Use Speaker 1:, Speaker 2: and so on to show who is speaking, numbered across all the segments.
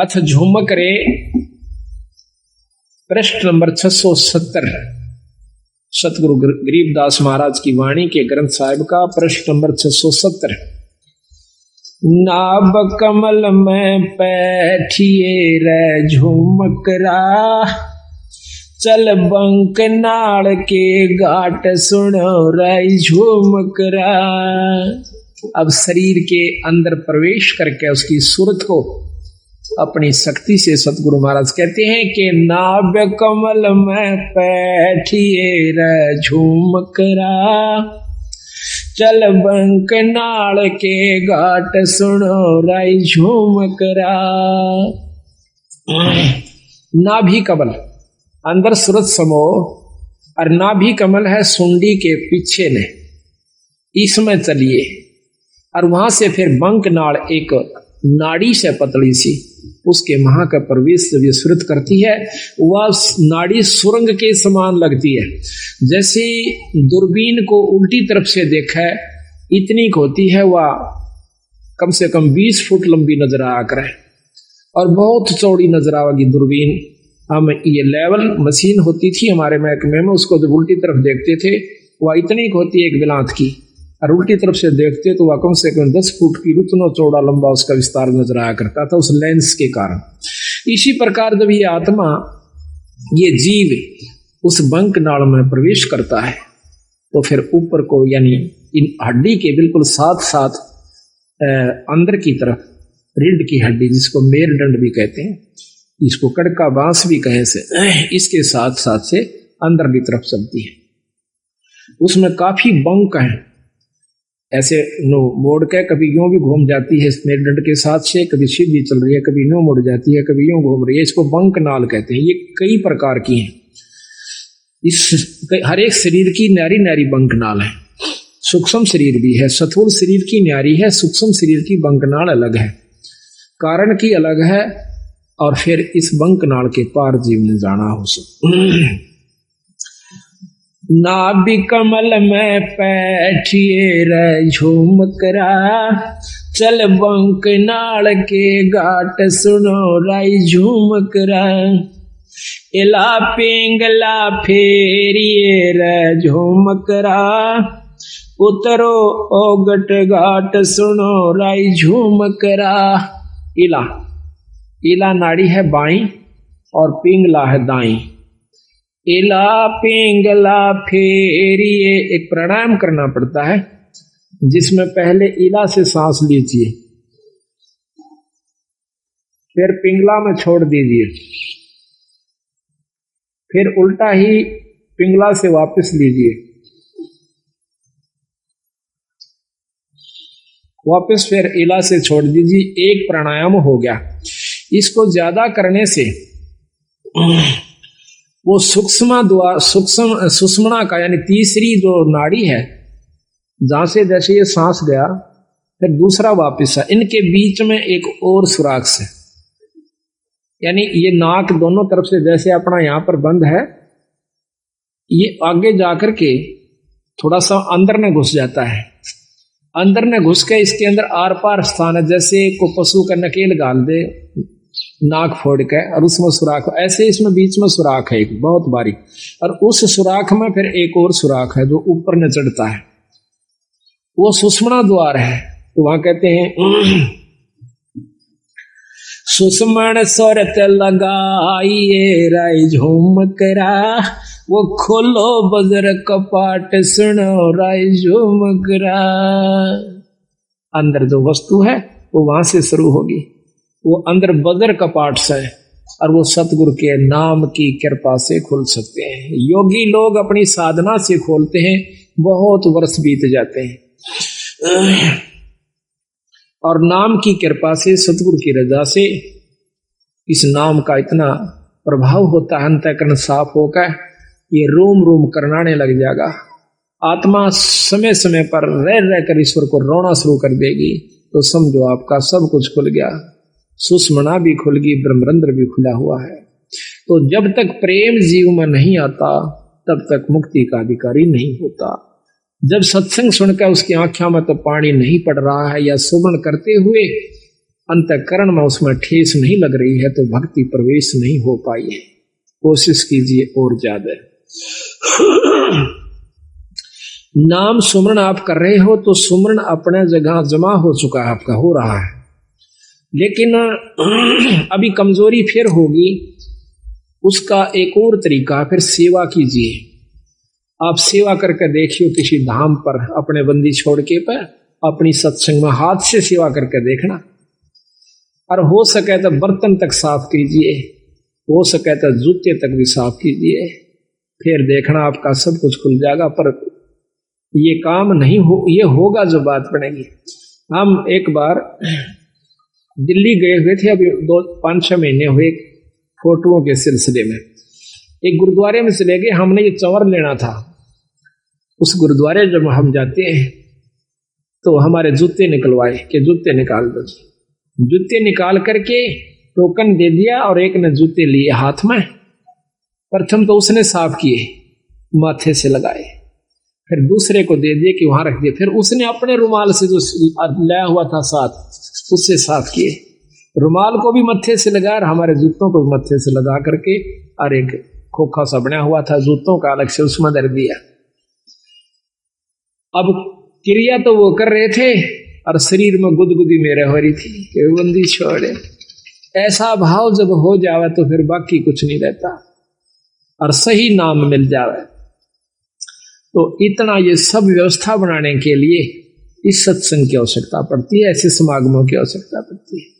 Speaker 1: अच्छा झुमक रे पृष्ठ नंबर 670 सतगुरु गरीबदास महाराज की वाणी के ग्रंथ साहिब का पृष्ठ नंबर 670। नाभ कमल में बैठिए रे झुमकरा, चल बंक नाल के घाट सुनो रे झुमकरा। अब शरीर के अंदर प्रवेश करके उसकी सूरत को अपनी शक्ति से सतगुरु महाराज कहते हैं कि नाभ कमल में बैठिए रे झुमकरा, चल बंक नाल के घाट सुनो रे झुमकरा। नाभि कमल अंदर सूरत समो और नाभि कमल है सुंडी के पीछे ने, इसमें चलिए और वहां से फिर बंक नाल एक नाड़ी से पतली सी उसके महा का प्रवेश जब ये सुरत करती है वह नाड़ी सुरंग के समान लगती है। जैसे दूरबीन को उल्टी तरफ से देखा है इतनी होती है, वह कम से कम 20 फुट लंबी नजर आ कर है और बहुत चौड़ी नजर आएगी दूरबीन। हम ये लेवल मशीन होती थी हमारे महकमे में, उसको जब उल्टी तरफ देखते थे वह इतनी होती है एक बिलात की, और उल्टी तरफ से देखते तो वह कम से कम 10 फुट की उतना चौड़ा लंबा उसका विस्तार नजर आया करता था उस लेंस के कारण। इसी प्रकार जब ये आत्मा ये जीव उस बंक नाल में प्रवेश करता है तो फिर ऊपर को यानी इन हड्डी के बिल्कुल साथ साथ अंदर की तरफ रीढ़ की हड्डी जिसको मेरुदंड भी कहते हैं, इसको कड़का बांस भी कहे से, इसके साथ साथ से अंदर की तरफ चलती है। उसमें काफी बंक है, ऐसे नो मोड़ के कभी यूं भी घूम जाती है मेरुदंड के साथ से, कभी सीधी चल रही है, कभी यूं मुड़ जाती है, कभी यूं घूम रही है, इसको बंक नाल कहते हैं। ये कई प्रकार की हैं, इस हर एक शरीर की न्यारी न्यारी बंक नाल है। सूक्ष्म शरीर भी है, स्थूल शरीर की न्यारी है, सूक्ष्म शरीर की बंक नाल अलग है, कारण की अलग है, और फिर इस बंक नाल के पार जीव ने जाना हो सक। नाभि कमल में बैठिए रे झुमकरा, चल बंक नाल के घाट सुनो रे झुमकरा। इला पिंगला फेरिए रे झुमकरा, उतरो ओगट घाट सुनो रे झुमकरा। इला इला नाड़ी है बाई और पिंगला है दाई। इला पिंगला फेरिए, एक प्राणायाम करना पड़ता है जिसमें पहले इला से सांस लीजिए, फिर पिंगला में छोड़ दीजिए, फिर उल्टा ही पिंगला से वापस लीजिए, वापस फिर इला से छोड़ दीजिए। एक प्राणायाम हो गया। इसको ज्यादा करने से वो सुषुम्ना का यानी तीसरी जो नाड़ी है जहां से जैसे ये सांस गया फिर दूसरा वापस है, इनके बीच में एक और सुराख है, यानी ये नाक दोनों तरफ से जैसे अपना यहां पर बंद है, ये आगे जाकर के थोड़ा सा अंदर में घुस जाता है। अंदर में घुस के इसके अंदर आर पार स्थान है, जैसे को पशु का नकेल गाल दे नाक फोड़ के और उसमें सुराख, ऐसे इसमें बीच में सुराख है एक बहुत बारीक, और उस सुराख में फिर एक और सुराख है जो ऊपर न चढ़ता है, वो सुषुम्ना द्वार है। तो वहां कहते हैं सुषुम्न सुरत लगाइए रे झुमकरा, वो खोलो बजर कपाट सुनो रे झुमकरा। अंदर जो वस्तु है वो वहां से शुरू होगी, वो अंदर बजर कपाट से और वो सतगुरु के नाम की कृपा से खुल सकते हैं। योगी लोग अपनी साधना से खोलते हैं, बहुत वर्ष बीत जाते हैं, और नाम की कृपा से सतगुरु की रजा से इस नाम का इतना प्रभाव होता है, अंतःकरण साफ होकर ये रोम रोम करनाने लग जाएगा। आत्मा समय समय पर रह रहकर ईश्वर को रोना शुरू कर देगी, तो समझो आपका सब कुछ खुल गया, सुषुम्ना भी खुल गई, ब्रह्मरंध्र भी खुला हुआ है। तो जब तक प्रेम जीव में नहीं आता तब तक मुक्ति का अधिकारी नहीं होता। जब सत्संग सुनकर उसकी आंखों में तो पानी नहीं पड़ रहा है, या सुमन करते हुए अंतःकरण में उसमें ठेस नहीं लग रही है तो भक्ति प्रवेश नहीं हो पाई है। कोशिश कीजिए और ज्यादा। नाम सुमरण आप कर रहे हो तो सुमरण अपने जगह जमा हो चुका है, आपका हो रहा है, लेकिन अभी कमजोरी फिर होगी। उसका एक और तरीका, फिर सेवा कीजिए। आप सेवा करके देखियो किसी धाम पर अपने बंदी छोड़ के पर अपनी सत्संग में हाथ से सेवा करके देखना, और हो सके तो बर्तन तक साफ कीजिए, हो सके तो जूते तक भी साफ कीजिए, फिर देखना आपका सब कुछ खुल जाएगा। पर ये काम नहीं हो, ये होगा जो बात बनेगी। हम एक बार दिल्ली गए हुए थे, अभी 5-6 महीने हुए, फोटोओं के सिलसिले में एक गुरुद्वारे में चले गए। हमने ये चंवर लेना था। उस गुरुद्वारे जब हम जाते हैं तो हमारे जूते निकलवाए कि जूते निकाल दो। जूते निकाल करके टोकन दे दिया और एक ने जूते लिए हाथ में। प्रथम तो उसने साफ किए, माथे से लगाए, फिर दूसरे को दे दिए कि वहां रख दिए, फिर उसने अपने रुमाल से जो लाया हुआ था साथ उससे साफ किए। रुमाल को भी मत्थे से लगा और हमारे जूतों को भी मत्थे से लगा करके, और एक खोखा सा बना हुआ था जूतों का अलग से उसमें धर दिया। अब क्रिया तो वो कर रहे थे और शरीर में गुदगुदी मेरे हो रही थी कि बंदी छोड़े। ऐसा भाव जब हो जावे तो फिर बाकी कुछ नहीं रहता, और सही नाम मिल जावे। तो इतना ये सब व्यवस्था बनाने के लिए इस सत्संग की आवश्यकता पड़ती है, ऐसे समागमों की आवश्यकता पड़ती है।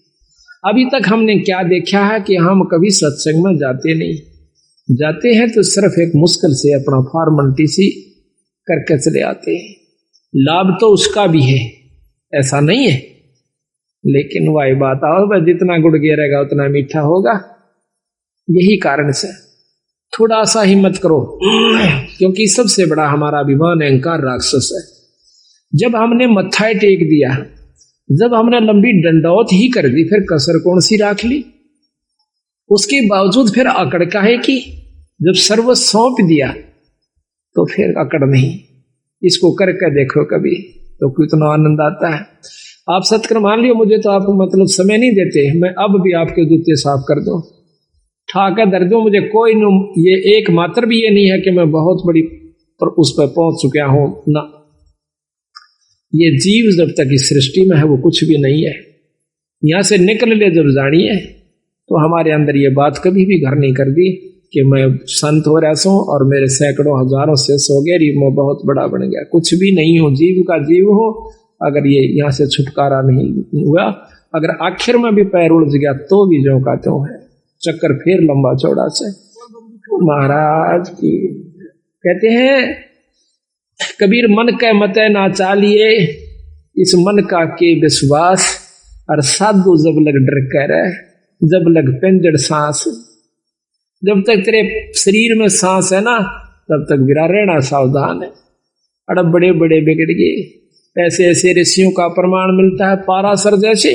Speaker 1: अभी तक हमने क्या देखा है कि हम कभी सत्संग में जाते नहीं, जाते हैं तो सिर्फ एक मुश्किल से अपना फॉर्मेलिटी सी करके चले आते हैं। लाभ तो उसका भी है, ऐसा नहीं है, लेकिन वही बात आओ भाई, जितना गुड़ गिरेगा उतना मीठा होगा। यही कारण से थोड़ा सा हिम्मत करो, क्योंकि सबसे बड़ा हमारा अभिमान अहंकार राक्षस है। जब हमने मत्था टेक दिया, जब हमने लंबी डंडौत ही कर दी, फिर कसर कौन सी राख ली? उसके बावजूद फिर अकड़ काहे की? जब सर्व सौंप दिया तो फिर अकड़ नहीं। इसको करके देखो कभी तो कितना आनंद आता है। आप सत्कर मान लियो, मुझे तो आप मतलब समय नहीं देते, मैं अब भी आपके जूते साफ कर दूं, ठाकर दर दूं, मुझे कोई ये एक मात्र भी ये नहीं है कि मैं बहुत बड़ी पर उस पर पहुंच चुका हूं ना। ये जीव जब तक इस सृष्टि में है वो कुछ भी नहीं है। यहां से निकल ले जब जानिए तो हमारे अंदर ये बात कभी भी घर नहीं कर दी कि मैं संत हो रहा हूं और मेरे सैकड़ों हजारों से सो गए, मैं बहुत बड़ा बन गया। कुछ भी नहीं हो, जीव का जीव हो। अगर ये यहाँ से छुटकारा नहीं हुआ, अगर आखिर में भी पैर उलझ गया तो भी जो का त्यों है, चक्कर फिर लंबा चौड़ा से। महाराज की कहते हैं कबीर, मन के मते ना चालिए, इस मन का के विश्वास, और साधु जब लग डर कर, जब लग पिंजड़ सांस। जब तक तेरे शरीर में सांस है ना, तब तक बिरा रहना सावधान है। अड़ब बड़े बड़े बिगड़ गए। ऐसे ऐसे ऋषियों का प्रमाण मिलता है, पाराशर जैसे,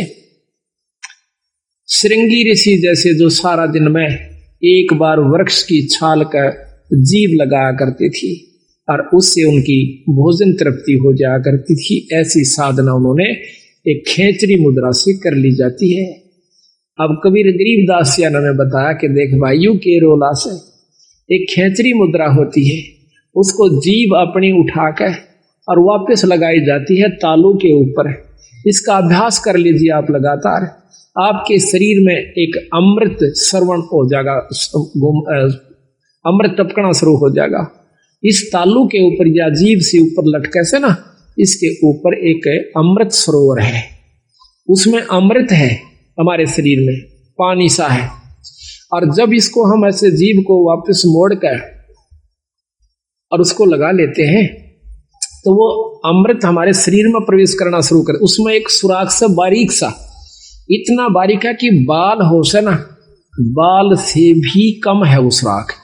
Speaker 1: श्रृंगी ऋषि जैसे, जो सारा दिन में एक बार वृक्ष की छाल का जीभ लगाया करती थी और उससे उनकी भोजन तृप्ति हो जाया करती थी। ऐसी साधना उन्होंने एक खेचरी मुद्रा से कर ली जाती है। अब कबीर गरीबदास जी ने बताया कि देख वायु के रोला से एक खेचरी मुद्रा होती है, उसको जीभ अपनी उठाकर और वापस लगाई जाती है तालू के ऊपर। इसका अभ्यास कर लीजिए आप लगातार, आपके शरीर में एक अमृत श्रवण हो जाएगा, अमृत टपकना शुरू हो जाएगा। इस तालू के ऊपर या जीभ से ऊपर लटके से ना, इसके ऊपर एक अमृत सरोवर है, उसमें अमृत है हमारे शरीर में, पानी सा है। और जब इसको हम ऐसे जीभ को वापस मोड़ कर और उसको लगा लेते हैं तो वो अमृत हमारे शरीर में प्रवेश करना शुरू कर। उसमें एक सुराख सा बारीक सा, इतना बारीक है कि बाल हो से ना, बाल से भी कम है वो सुराख।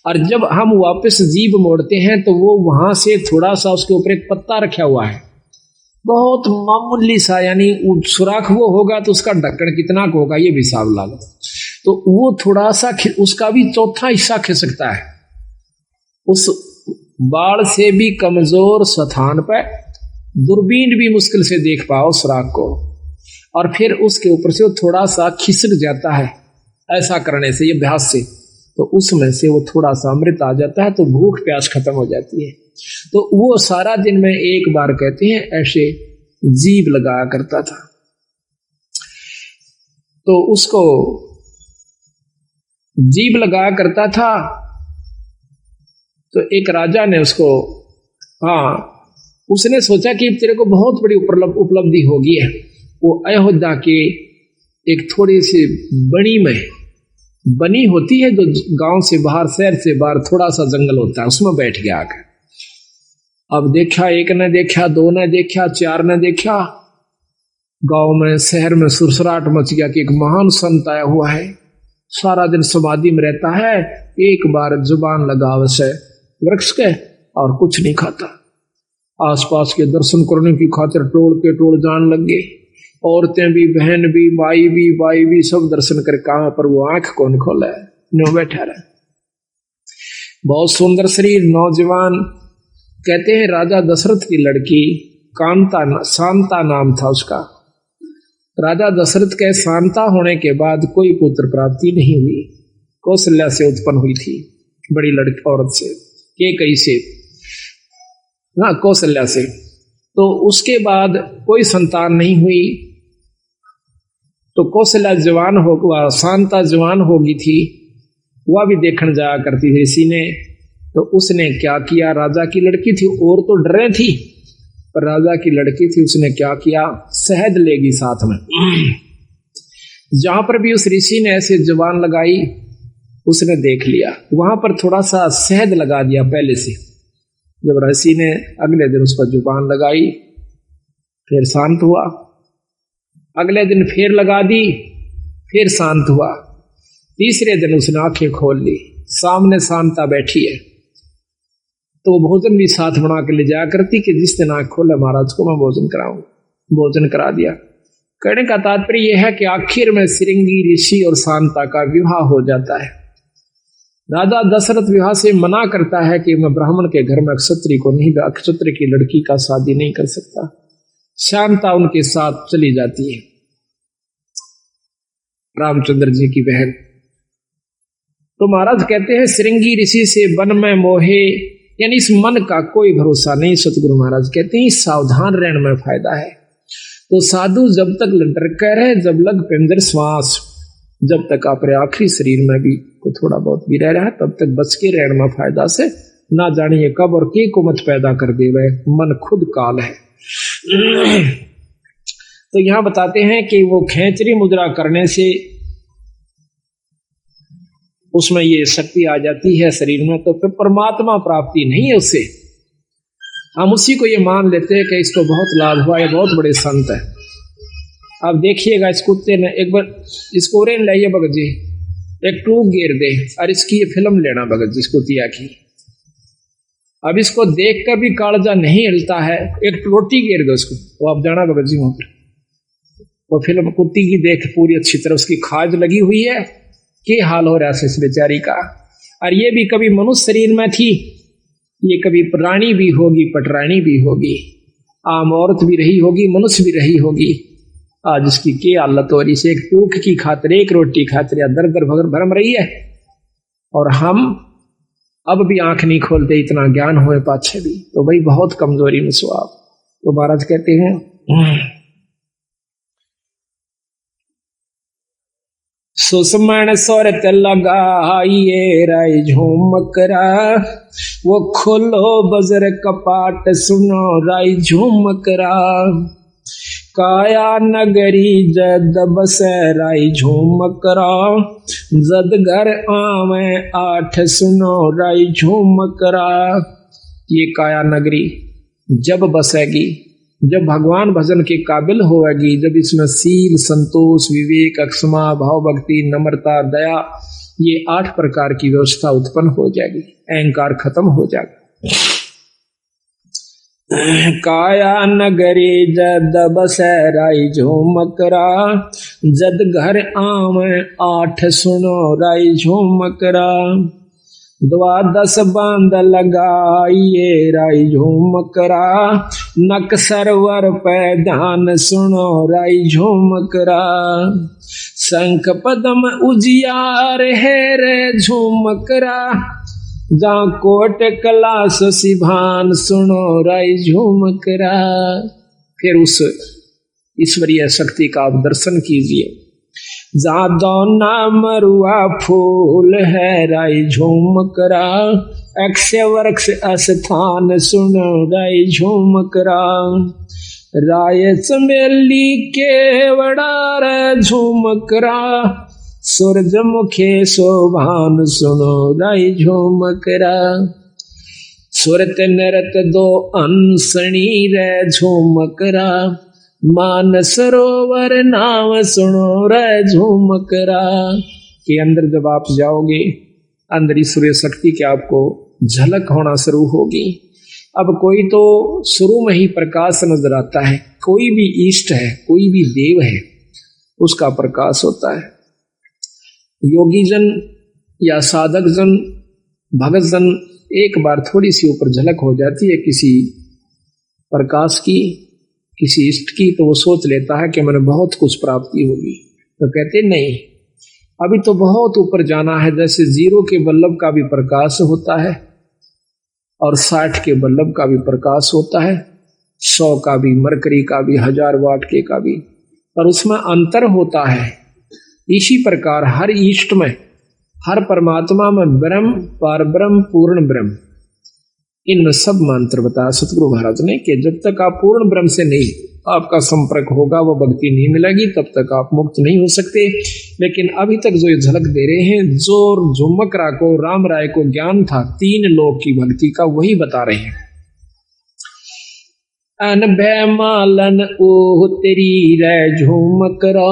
Speaker 1: और जब हम वापस जीभ मोड़ते हैं तो वो वहां से थोड़ा सा, उसके ऊपर एक पत्ता रखा हुआ है, बहुत मामूली सा, यानी सुराख वो होगा तो उसका ढक्कन कितना का होगा ये भी हिसाब लगा। तो वो थोड़ा सा उसका भी चौथा हिस्सा खिसकता है। उस बाढ़ से भी कमजोर स्थान पर दूरबीन भी मुश्किल से देख पाओ सुराख को। और फिर उसके ऊपर से वो थोड़ा सा खिसक जाता है, ऐसा करने से, ये अभ्यास से, तो उसमें से वो थोड़ा सा अमृत आ जाता है, तो भूख प्यास खत्म हो जाती है। तो वो सारा दिन में एक बार कहते हैं ऐसे जीभ लगाया करता था। तो उसको जीभ लगाया करता था, तो एक राजा ने उसको, उसने सोचा कि तेरे को बहुत बड़ी उपलब्धि होगी है। वो अयोध्या के एक थोड़ी सी बनी होती है जो गांव से बाहर, शहर से बाहर थोड़ा सा जंगल होता है, उसमें बैठ गया आकर। अब देखा, एक ने देखा, दो ने देखा, चार ने देखा, गांव में शहर में सुरसराट मच गया कि एक महान संत आया हुआ है, सारा दिन समाधि में रहता है, एक बार जुबान लगावे से वृक्ष के और कुछ नहीं खाता। आसपास के दर्शन करने की खातिर टोल के टोल जान लग गए, औरतें भी, बहन भी, बाई भी सब दर्शन कर कहा, पर वो आंख कौन खोला है, नो बैठा रहा। बहुत सुंदर शरीर, नौजवान। कहते हैं राजा दशरथ की लड़की शांता नाम था उसका। राजा दशरथ के शांता होने के बाद कोई पुत्र प्राप्ति नहीं हुई। कौशल्या से उत्पन्न हुई थी, बड़ी लड़की औरत से, केकई से, कौशल्या से। तो उसके बाद कोई संतान नहीं हुई। तो कौशल्या जवान हो, शांता जवान होगी थी, वह भी देखने जाया करती थी ऋषि ने। तो उसने क्या किया, राजा की लड़की थी, और तो डरे थी, पर राजा की लड़की थी, उसने क्या किया, शहद लेगी साथ में। जहां पर भी उस ऋषि ने ऐसे जुबान लगाई, उसने देख लिया, वहां पर थोड़ा सा शहद लगा दिया पहले से। जब ऋषि ने अगले दिन उस पर जुबान लगाई, फिर शांत हुआ। अगले दिन फिर लगा दी, फिर शांत हुआ। तीसरे दिन उसने आंखें खोल ली, सामने शांता बैठी है। तो वो भोजन भी साथ बना के ले जाया करती कि जिस दिन आंख खोले महाराज को मैं भोजन कराऊं। भोजन करा दिया। कहने का तात्पर्य यह है कि आखिर में श्रृंगी ऋषि और शांता का विवाह हो जाता है। राजा दशरथ विवाह से मना करता है कि मैं ब्राह्मण के घर में क्षत्रिय को नहीं, क्षत्रिय की लड़की का शादी नहीं कर सकता। शांता उनके साथ चली जाती है, रामचंद्र जी की बहन। तो महाराज कहते हैं श्रृंगी ऋषि से वन में मोहे, यानी इस मन का कोई भरोसा नहीं। सतगुरु महाराज कहते हैं सावधान रहने में फायदा है। तो साधु जब तक डर रहे, जब लग पिंजर श्वास, जब तक अपने आखिरी शरीर में भी को थोड़ा बहुत भी रह रहा है, तब तक बच के रहने में फायदा से। ना जानिए कब और के को मत पैदा कर दे, वह मन खुद काल है। तो यहां बताते हैं कि वो खेचरी मुद्रा करने से उसमें ये शक्ति आ जाती है शरीर में, तो फिर परमात्मा प्राप्ति नहीं है उससे। हम उसी को ये मान लेते हैं कि इसको बहुत लाभ हुआ, ये बहुत बड़े संत है। अब देखिएगा, इस कुत्ते ने एक बार इसको रेन लाइए भगत जी, एक टूक गिर दे, और इसकी ये फिल्म लेना भगत जी, इस कुतिया की। अब इसको देख कर भी कालजा नहीं हिलता है, एक रोटी गिर दो इसको, वो आप जाना भगत जी वहां पर, वो फिल्म कुत्ती की देख पूरी अच्छी तरह उसकी खाज लगी हुई है, कि हाल हो रहा है इस बेचारी का। और ये भी कभी मनुष्य शरीर में थी, ये कभी प्राणी भी होगी, पटरानी भी होगी, आम औरत भी रही होगी, मनुष्य भी रही होगी। आज इसकी क्या हालत हो रही है, एक टूक की खातिर, एक रोटी खातिर या दर दर भरम रही है। और हम अब भी आंख नहीं खोलते, इतना ज्ञान हुए पाछे भी, तो भाई बहुत कमजोरी में स्वाब। तो महाराज कहते हैं सुषमण सोरत लगाइए राय झूमकरा, वो खोलो बजर कपाट सुनो राय झूमकरा। काया नगरी जद बसे राय झूमकरा, जद घर आवे आठ सुनो राय झूमकरा। ये काया नगरी जब बसेगी, जब भगवान भजन के काबिल होगी, जब इसमें सील, संतोष, विवेक, अक्षमा, भाव, भक्ति, नम्रता, दया, ये 8 प्रकार की व्यवस्था उत्पन्न हो जाएगी, अहंकार खत्म हो जाएगा। काया नगरी जद बसे राय झूमकरा, जद घर आवे 8 सुनो राय झूमकरा। द्वादश बांध लगाइए राई झूमकरा, नक सरवर पे ध्यान सुनो राई झूमकरा। शंख पदम उजियार है रे झूमकरा, जा कोट कलास सिभान सुनो राई झूमकरा। फिर उस ईश्वरीय शक्ति का आप दर्शन कीजिए। जा दौना मरुआ फूल है राई झूमकरा, अक्ष वृक्ष स्थान सुनो राई झूमकरा। राय चमेली केवड़ा रे झूमकरा, सूरजमुखे शोभान सुनो राई झूमकरा। सुरत नरत दो अंसनी रे झूमकरा, मान सरोवर नाम सुनो रे झूमकरा। के अंदर जब आप जाओगे, अंदर ईश्वरीय शक्ति की आपको झलक होना शुरू होगी। अब कोई तो शुरू में ही प्रकाश नजर आता है, कोई भी इष्ट है, कोई भी देव है, उसका प्रकाश होता है। योगी जन या साधक जन, भगत जन, एक बार थोड़ी सी ऊपर झलक हो जाती है किसी प्रकाश की, किसी इष्ट की, तो वो सोच लेता है कि मैंने बहुत कुछ प्राप्ति होगी। तो कहते नहीं, अभी तो बहुत ऊपर जाना है। जैसे 0 के बल्लभ का भी प्रकाश होता है और 60 के बल्लभ का भी प्रकाश होता है, 100 का भी, मरकरी का भी, 1000 वाट के का भी, पर उसमें अंतर होता है। इसी प्रकार हर इष्ट में, हर परमात्मा में ब्रह्म, परब्रह्म, पूर्ण ब्रह्म, इनमें सब मंत्र बताया सतगुरु महाराज ने कि जब तक आप पूर्ण ब्रह्म से नहीं आपका संपर्क होगा, वो भक्ति नहीं मिलेगी, तब तक आप मुक्त नहीं हो सकते। लेकिन अभी तक जो ये झलक दे रहे हैं, जो झुमकरा को, राम राय को ज्ञान था 3 लोक की भक्ति का, वही बता रहे हैं। अनभय मालन ओ तेरी रे झुमकरा,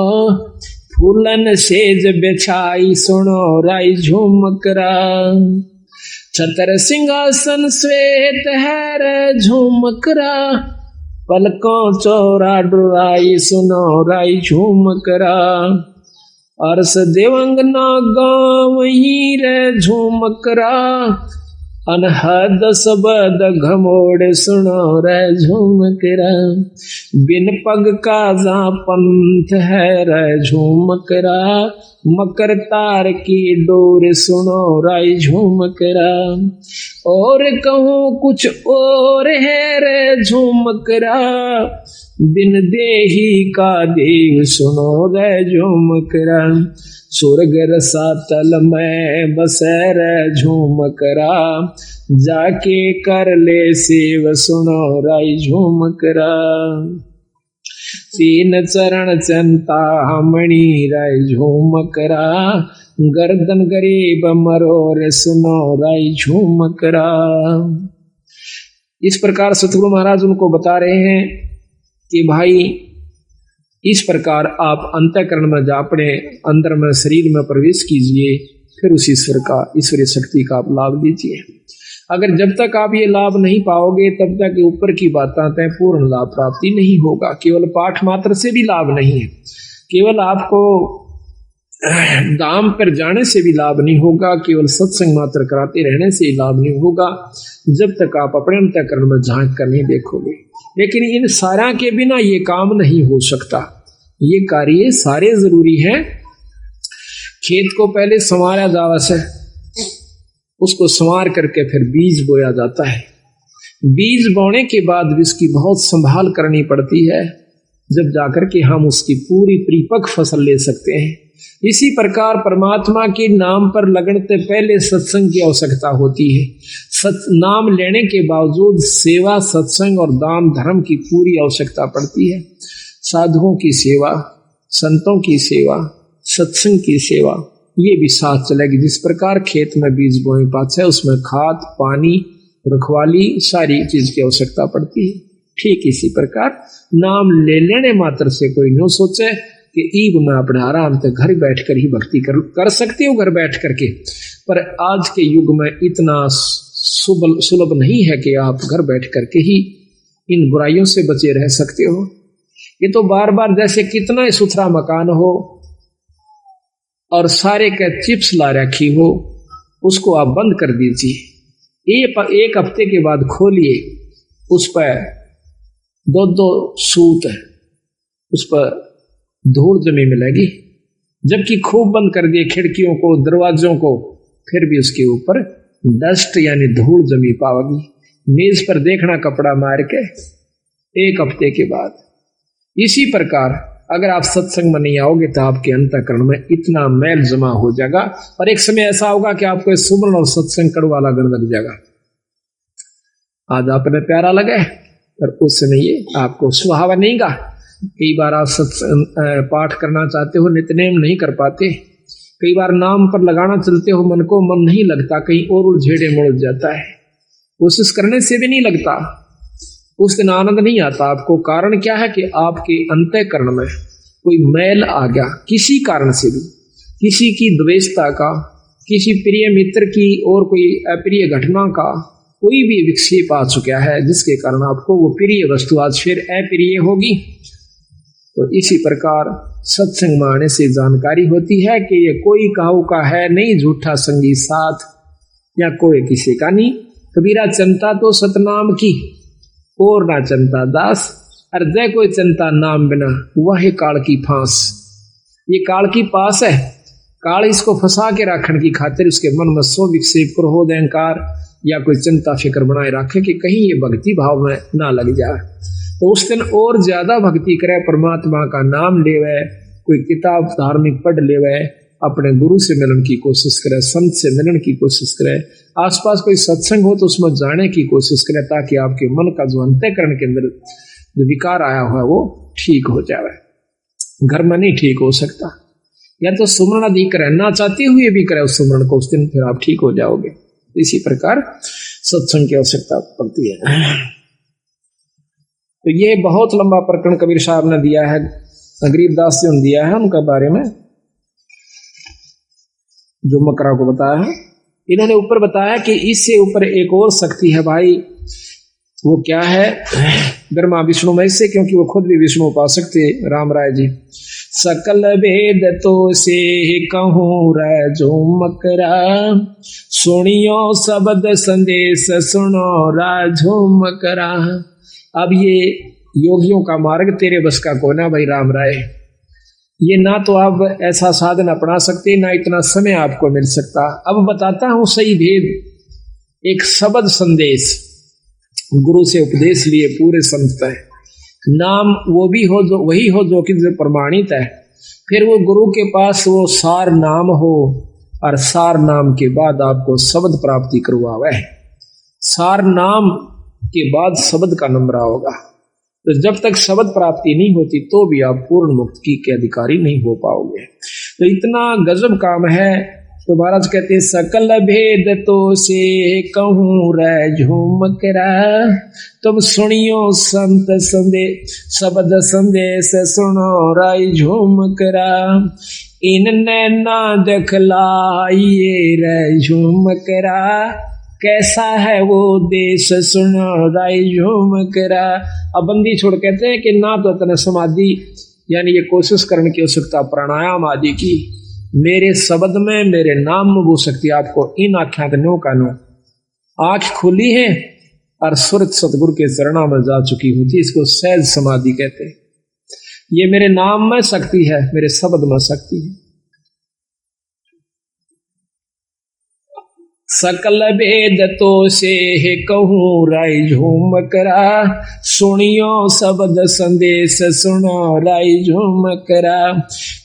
Speaker 1: फूलन सेज बिछाई सुनो राई झुमकरा। छतर सिंहासन श्वेत है रे झुमकरा, पलकों चौरा डुराई सुनो राई झुमकरा। अरस देवंगना गाँव ही रे झुमकरा, अनहद सबद घमोड़ सुनो रे झुमकरा। बिन पग का जा पंथ है रे झुमकरा, मकर तार की डोर सुनो राई झुमकरा। और कहूँ कुछ और है रे झुमकरा, बिन देही का देव सुनो रे झुमकरा। स्वर्ग रसातल में बसे रे झुमकरा, जाके कर ले सेव सुनो राई झुमकरा। 3 चरण चिंतामणि राई झुमकरा, गर्दन गरीब मरोर सुनो राई झुमकरा। इस प्रकार सतगुरु महाराज उनको बता रहे हैं कि भाई इस प्रकार आप अंतःकरण में जा, अपने अंदर में, शरीर में प्रवेश कीजिए, फिर उस ईश्वर का, ईश्वरीय शक्ति का आप लाभ लीजिए। अगर जब तक आप ये लाभ नहीं पाओगे, तब तक ऊपर की बातें तय पूर्ण लाभ प्राप्ति नहीं होगा। केवल पाठ मात्र से भी लाभ नहीं है, केवल आपको धाम पर जाने से भी लाभ नहीं होगा, केवल सत्संग मात्र कराते रहने से ही लाभ नहीं होगा, जब तक आप अपने अंतःकरण में झांक कर नहीं देखोगे। लेकिन इन सारा के बिना ये काम नहीं हो सकता। ये कार्य सारे जरूरी हैं। खेत को पहले संवारा जावा से, उसको संवार करके फिर बीज बोया जाता है। बीज बोने के बाद भी उसकी बहुत संभाल करनी पड़ती है, जब जाकर के हम उसकी पूरी परिपक्व फसल ले सकते हैं। इसी प्रकार परमात्मा के नाम पर लगने से पहले सत्संग की आवश्यकता होती है। नाम लेने के बावजूद सेवा, सत्संग और दान धर्म की पूरी आवश्यकता पड़ती है। साधुओं की सेवा, संतों की सेवा, सत्संग की सेवा, ये भी साथ चलेगी। जिस प्रकार खेत में बीज बोने पाते हैं, उसमें खाद, पानी, रखवाली, सारी चीज की आवश्यकता पड़ती है। ठीक इसी प्रकार नाम ले लेने मात्र से कोई न सोचे कि ईब में अपने आराम से घर बैठकर ही भक्ति कर सकते हो, घर बैठ करके। पर आज के युग में इतना सुलभ नहीं है कि आप घर बैठ करके ही इन बुराइयों से बचे रह सकते हो। ये तो बार बार जैसे कितना ही सुथरा मकान हो और सारे के चिप्स ला रखी हो उसको आप बंद कर दीजिए। एक हफ्ते के बाद खोलिए, उस पर दो सूत है, उस पर धूल जमी मिलेगी। जबकि खूब बंद कर दिए खिड़कियों को, दरवाजों को, फिर भी उसके ऊपर डस्ट यानी धूल जमी पाओगी। मेज पर देखना कपड़ा मार के एक हफ्ते के बाद। इसी प्रकार अगर आप सत्संग में नहीं आओगे तो आपके अंतःकरण में इतना मैल जमा हो जाएगा और एक समय ऐसा होगा कि आपको सुमरण और सत्संग कड़वा लगने लग जाएगा। आज आपने प्यारा लगे पर उस समय ये आपको सुहावा नहीं गा। कई बार आप पाठ करना चाहते हो, नित्यनेम नहीं कर पाते। कई बार नाम पर लगाना चलते हो, मन को मन नहीं लगता, कहीं और उलझेड़े मुड़ जाता है। कोशिश करने से भी नहीं लगता, उस दिन आनंद नहीं आता आपको। कारण क्या है कि आपके अंतःकरण में कोई मैल आ गया, किसी कारण से भी, किसी की द्वेषता का, किसी प्रिय मित्र की और कोई अप्रिय घटना का कोई भी विक्षेप आ चुका है, जिसके कारण आपको वो प्रिय वस्तु आज फिर अप्रिय होगी। तो इसी प्रकार सत्संग में आने से जानकारी होती है कि ये कोई काहू का है नहीं, झूठा संगी साथ या कोई किसी का नहीं। कबीरा चंता तो सतनाम की और ना चंता दास, और जय कोई चंता नाम बिना वह काल की फांस। ये काल की पास है, काल इसको फंसा के रखने की खातिर उसके मन में सो विक्षेप क्रोध अहंकार या कोई चिंता फिक्र बनाए रखे कि कहीं ये भक्ति भाव में ना लग जाए। तो उस दिन और ज्यादा भक्ति करे, परमात्मा का नाम लेवे, कोई किताब धार्मिक पढ़ लेवे, अपने गुरु से मिलन की कोशिश करे, संत से मिलन की कोशिश करे, आसपास कोई सत्संग हो तो उसमें जाने की कोशिश करे, ताकि आपके मन का जो अंतःकरण के अंदर जो विकार आया हुआ है वो ठीक हो जाए। घर में नहीं ठीक हो सकता, या तो सुमरण आदि करे, ना चाहते हुए भी करे उस सुमरण को, उस दिन फिर आप ठीक हो जाओगे। इसी प्रकार सत्संग की आवश्यकता पड़ती है। तो ये बहुत लंबा प्रकरण कबीर साहब ने दिया है, गरीबदास जी ने दिया है, उनका बारे में जो मकरा को बताया है। इन्होंने ऊपर बताया कि इससे ऊपर एक और शक्ति है भाई, वो क्या है? ब्रह्मा विष्णु महेश से, क्योंकि वो खुद भी विष्णु उपासक थे राम राय जी। सकल वेद तो से कहूँ रे जो मकरा, सुनियो शब्द संदेश सुनो राजो मकरा। अब ये योगियों का मार्ग तेरे बस का को ना भाई राम राय, ये ना तो आप ऐसा साधन अपना सकते, ना इतना समय आपको मिल सकता। अब बताता हूं सही भेद। एक शब्द संदेश, गुरु से उपदेश लिए पूरे संत है, नाम वो भी हो जो वही हो जो कि प्रमाणित है, फिर वो गुरु के पास वो सार नाम हो, और सार नाम के बाद आपको शब्द प्राप्ति करवावे। सार नाम के बाद शब्द का नंबर होगा। तो जब तक शब्द प्राप्ति नहीं होती तो भी आप पूर्ण मुक्ति के अधिकारी नहीं हो पाओगे। तो इतना गजब काम है। तो महाराज कहते हैं सकल भेद तो से कहूँ रे झूमकरा, तुम सुनियो संत संदेश शब्द संदेश सुनो राय झूमकरा। इनने ना दिखलाइए रे झूमकरा, कैसा है वो देश सुनो राय झूमकरा। अब बंदी छोड़ कहते हैं कि ना तो इतने समाधि यानी ये कोशिश करने की आवश्यकता प्राणायाम आदि की, मेरे शब्द में मेरे नाम में वो शक्ति आपको इन आख्यातनों का नो आंख खुली है और सूरत सतगुरु के चरणों में जा चुकी होती, इसको सहज समाधि कहते हैं। ये मेरे नाम में शक्ति है, मेरे शब्द में शक्ति है। सकल भेद तो से कहूँ राय झूमकरा, सुनियो शब्द संदेश सुनो राय झूमकरा।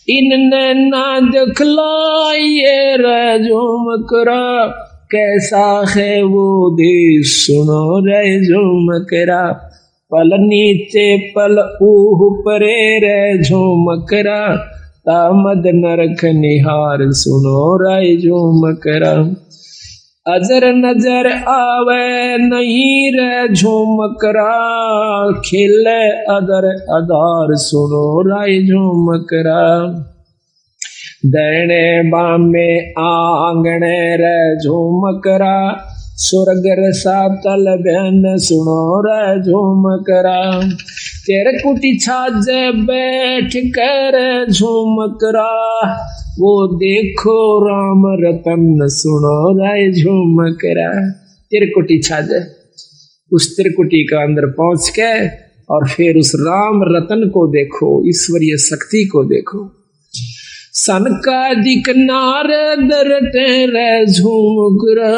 Speaker 1: इनने ना दिखलाइए रे झूमकरा, कैसा है वो देश सुनो राय झूमकरा। पल नीचे पल ऊपरे रे झूमकरा, तामद नरक निहार सुनो राय झूमकरा। अजर नजर आवे नहीं रे झूमकरा, खिले अदर अदार सुनो राय झूमकरा। दैने बामे आंगणे रे झूमकरा, स्वर्ग रसातल बहन सुनो रे झूमकरा। तेरे कुटी छाजे बैठ कर झूमकरा, वो देखो राम रतन सुनो राय झूमकरा। त्रिकुटी छाज, उस त्रिकुटी का अंदर पहुंच के और फिर उस राम रतन को देखो, ईश्वरीय शक्ति को देखो। सनकादिक नारद रटे रे झूमकरा,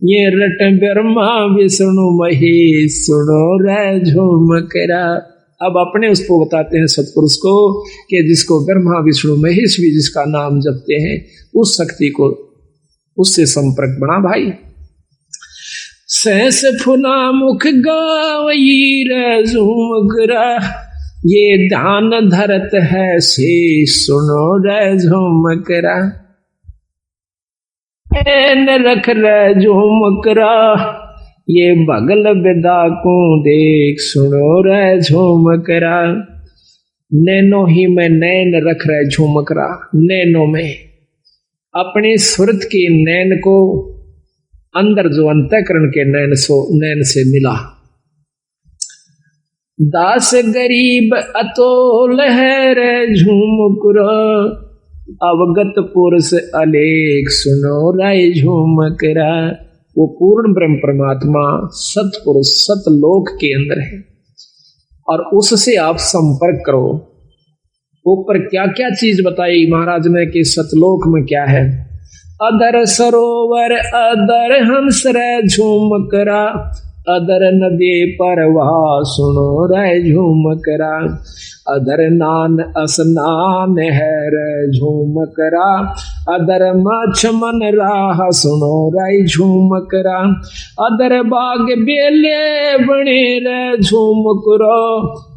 Speaker 1: ये रट ब्रह्मा विष्णु महेश सुनो रे झूमकरा। अब अपने उसको बताते हैं सत्पुरुष को कि जिसको ब्रह्मा विष्णु महेश भी जिसका नाम जपते हैं, उस शक्ति को, उससे संपर्क बना भाई। सहस फुना मुख गावई रे झूमकरा, ये दान धरत है से सुनो रे झूमकरा। एन रख रे झूमकरा, ये बगल बिदा को देख सुनो रे झूमकरा। नैनो ही में नैन रख रहे झूमकरा, नैनो में अपनी सुरत की नैन को अंदर जो अंतःकरण के नैन से मिला। दास गरीब अतोल है रे झूमकरा, अवगत पुरुष अलेख सुनो रे झूमकरा। वो पूर्ण ब्रह्म परमात्मा सतपुरुष सतलोक के अंदर है और उससे आप संपर्क करो। ऊपर क्या क्या चीज बताई महाराज ने कि सतलोक में क्या है। अदर सरोवर अदर हंस रे झूमकरा, अदर नदी परवाह सुनो रे झूमकरा। अदर नान स्नान है रे झूमकरा, अदर मछ मन राह सुनो रे झूमकरा। अदर बाग बेले बने रे झूमकरा,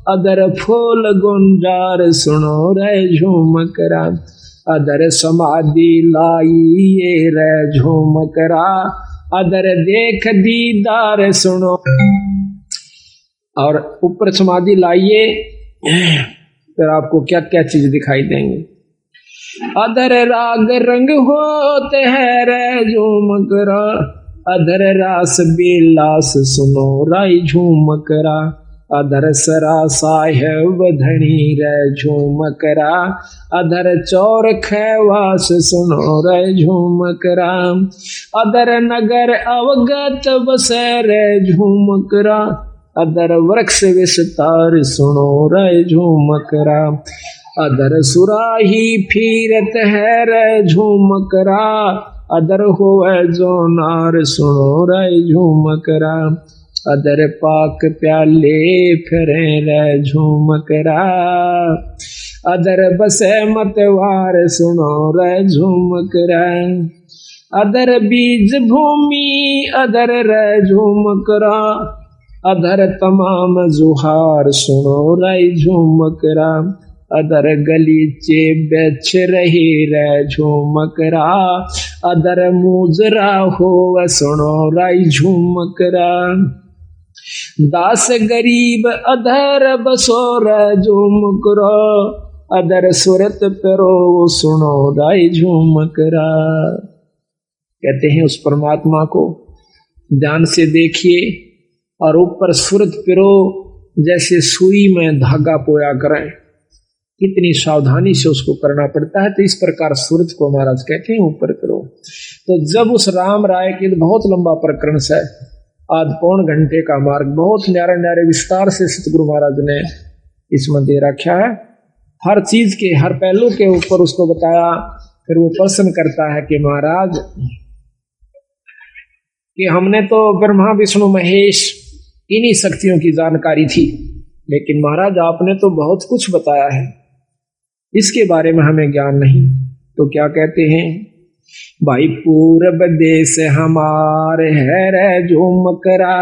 Speaker 1: अदर फूल गुंजार सुनो रे झूमकरा। अदर समाधि लाई रे झूमकरा, अदर देख दीदार सुनो। और ऊपर समाधि लाइए फिर आपको क्या क्या चीज दिखाई देंगे। अदर राग रंग होते हैं रे झूमकरा, अदर रास बिलास सुनो रे झूमकरा। अदर सरा साहेब धनी रे झूमकरा, अदर चौर खैवास सुनो रे झूमकरा। अदर नगर अवगत बसे रे झूमकरा, अदर वृक्ष विस्तार सुनो रे झूमकरा। अदर सुराही फिरत है रे झूमकरा, अदर होवे जो नार सुनो रे झूमकरा। अदर पाक प्याले फिरे रे झूमकरा, अदर बसे मतवार सुनो रे झूमकरा। अदर बीज भूमि अदर रे झूमकरा, अदर तमाम जुहार सुनो रे झूमकरा। अदर गलीचे बेच रही रे झूमकरा, अदर मुजरा हो सुनो रे झूमकरा। दास गरीब अदर बसो रे झूमकरा, अदर सुरत पेरो सुनो रे झूमकरा। कहते हैं उस परमात्मा को ध्यान से देखिए और ऊपर सुरत पिरो जैसे सुई में धागा पोया करें। कितनी सावधानी से उसको करना पड़ता है। तो इस प्रकार सुरत को महाराज कहते हैं ऊपर पिरो। तो जब उस राम राय की बहुत लंबा प्रकरण से आज पौन घंटे का मार्ग बहुत न्यारे न्यारे विस्तार से सतगुरु महाराज ने इसमें दे रखा है। हर चीज के हर पहलू के ऊपर उसको बताया। फिर वो प्रश्न करता है कि महाराज कि हमने तो ब्रह्मा विष्णु महेश इन्हीं शक्तियों की जानकारी थी, लेकिन महाराज आपने तो बहुत कुछ बताया है, इसके बारे में हमें ज्ञान नहीं। तो क्या कहते हैं, भाई पूरब देश हमारे है रे झूमकरा,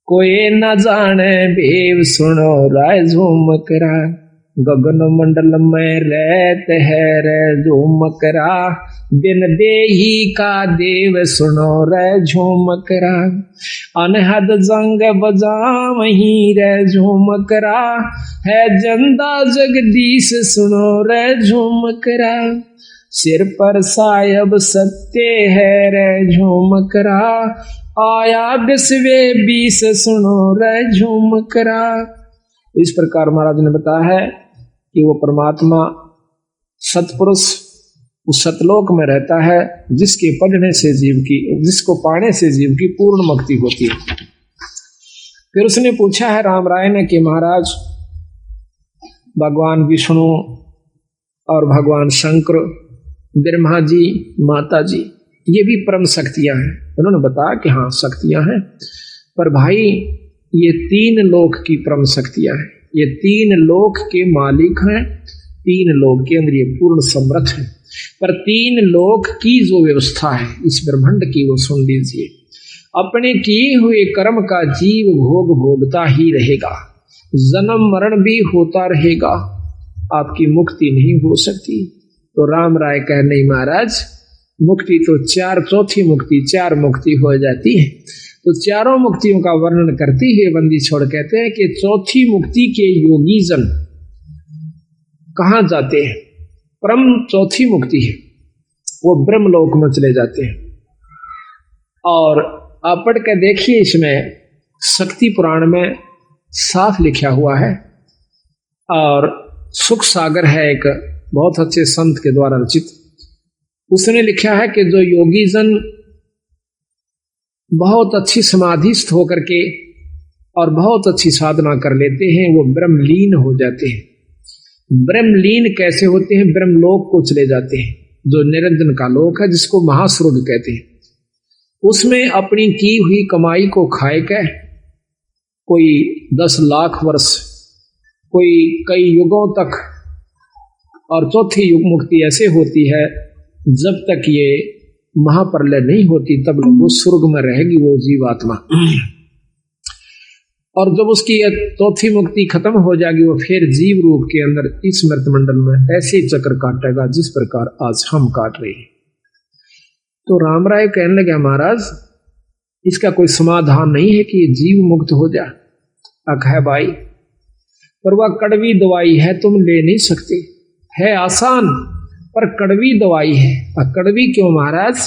Speaker 1: कोई न जाने भेव सुनो रे झूमकरा। गगन मंडल में रहते है रे झूमकरा, बिन देही का देव सुनो रे झूमकरा। अनहद जंग बजावही रे झूमकरा, है जंदा जगदीश सुनो रे झूमकरा। सिर पर सायब सत्य है रे झूमकरा, आया बिस्वे बीस सुनो रे झूमकरा। इस प्रकार महाराज ने बताया है कि वो परमात्मा सतपुरुष उस सतलोक में रहता है जिसके पढ़ने से जीव की, जिसको पाने से जीव की पूर्ण मुक्ति होती है। फिर उसने पूछा है राम राय ने कि महाराज भगवान विष्णु और भगवान शंकर, ब्रह्मा जी, माता जी, ये भी परम शक्तियां हैं। उन्होंने बताया कि हाँ शक्तियां हैं, पर भाई ये 3 लोक की परम शक्तियां हैं, ये 3 लोक के मालिक हैं, 3 लोक के अंदर ये पूर्ण समर्थ है। पर 3 लोक की जो व्यवस्था है इस ब्रह्मांड की, वो सुन लीजिए। अपने किए हुए कर्म का जीव भोग भोगता ही रहेगा, जन्म मरण भी होता रहेगा, आपकी मुक्ति नहीं हो सकती। तो राम राय कह नहीं महाराज, मुक्ति तो 4, चौथी मुक्ति 4 मुक्ति हो जाती है। तो चारों मुक्तियों का वर्णन करती है बंदी छोड़ कहते हैं कि चौथी मुक्ति के योगी जन कहाँ जाते हैं? परम चौथी मुक्ति है, वो ब्रह्मलोक में चले जाते हैं। और आप पढ़ के देखिए, इसमें शक्ति पुराण में साफ लिखा हुआ है। और सुख सागर है एक बहुत अच्छे संत के द्वारा रचित, उसने लिखा है कि जो योगी जन बहुत अच्छी समाधिस्थ होकर के और बहुत अच्छी साधना कर लेते हैं, वो ब्रह्मलीन हो जाते हैं। ब्रह्मलीन कैसे होते हैं? ब्रह्मलोक को चले जाते हैं, जो निरंजन का लोक है, जिसको महास्वर्ग कहते हैं। उसमें अपनी की हुई कमाई को खाए के कोई 10 लाख वर्ष, कोई कई युगों तक, और चौथी युग मुक्ति ऐसे होती है जब तक ये महाप्रलय नहीं होती तब वो स्वर्ग में रहेगी वो जीवात्मा। और जब उसकी चौथी मुक्ति खत्म हो जाएगी, वो फिर जीव रूप के अंदर इस मृत मंडल में ऐसे चक्र काटेगा जिस प्रकार आज हम काट रहे हैं। तो राम राय कहने लगे महाराज इसका कोई समाधान नहीं है कि ये जीव मुक्त हो जाए। अख है भाई, पर वह कड़वी दवाई है, तुम ले नहीं सकते। है आसान पर कड़वी दवाई है। और कड़वी क्यों महाराज?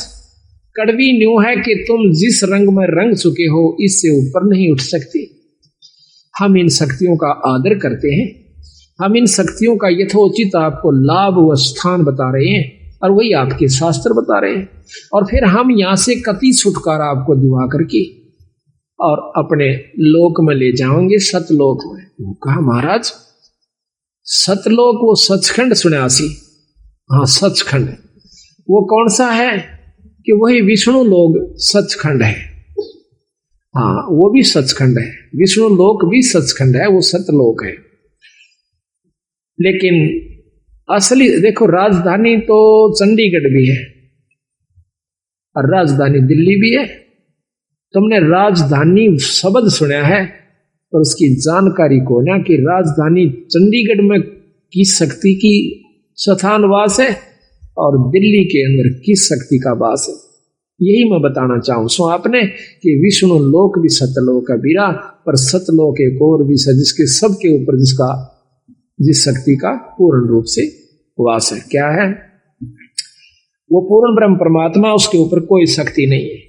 Speaker 1: कड़वी न्यू है कि तुम जिस रंग में रंग चुके हो इससे ऊपर नहीं उठ सकते। हम इन शक्तियों का आदर करते हैं, हम इन शक्तियों का यथोचित आपको लाभ व स्थान बता रहे हैं, और वही आपके शास्त्र बता रहे हैं। और फिर हम यहाँ से कति छुटकारा आपको दिवा करके और अपने लोक में ले जाओगे, सतलोक में। वो कहा महाराज सतलोक, वो सचखंड सुन्यासी, हाँ सचखंड, वो कौन सा है? कि वही विष्णु लोक सचखंड है। हाँ वो भी सचखंड है, विष्णु लोक भी सचखंड है, वो सतलोक है। लेकिन असली देखो, राजधानी तो चंडीगढ़ भी है और राजधानी दिल्ली भी है। तुमने राजधानी शब्द सुना है पर उसकी जानकारी को ना, कि राजधानी चंडीगढ़ में किस शक्ति की स्थान वास है और दिल्ली के अंदर किस शक्ति का वास है। यही मैं बताना चाहूं सो आपने कि विष्णु लोक भी सतलोक है बीरा, पर सतलोक एक और भी है जिसके सबके ऊपर जिस शक्ति का पूर्ण रूप से वास है। क्या है वो? पूर्ण ब्रह्म परमात्मा, उसके ऊपर कोई शक्ति नहीं है।